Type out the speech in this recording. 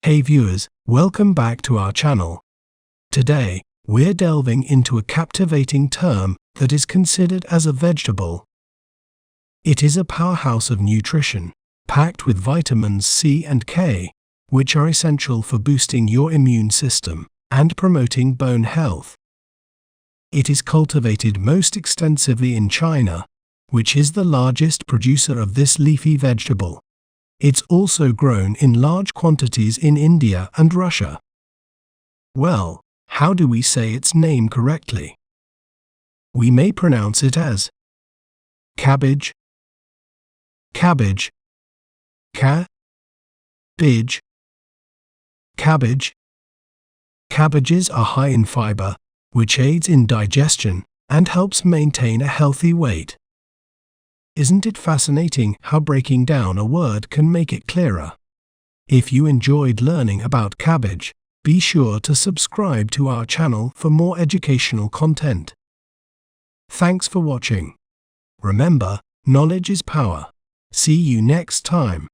Hey viewers, welcome back to our channel. Today, we're delving into a captivating term that is considered as a vegetable. It is a powerhouse of nutrition, packed with vitamins C and K, which are essential for boosting your immune system and promoting bone health. It is cultivated most extensively in China, which is the largest producer of this leafy vegetable. It's also grown in large quantities in India and Russia. Well, how do we say its name correctly? We may pronounce it as cabbage, cabbage, cabbage, cabbage. Cabbages are high in fiber, which aids in digestion and helps maintain a healthy weight. Isn't it fascinating how breaking down a word can make it clearer? If you enjoyed learning about cabbage, be sure to subscribe to our channel for more educational content. Thanks for watching. Remember, knowledge is power. See you next time.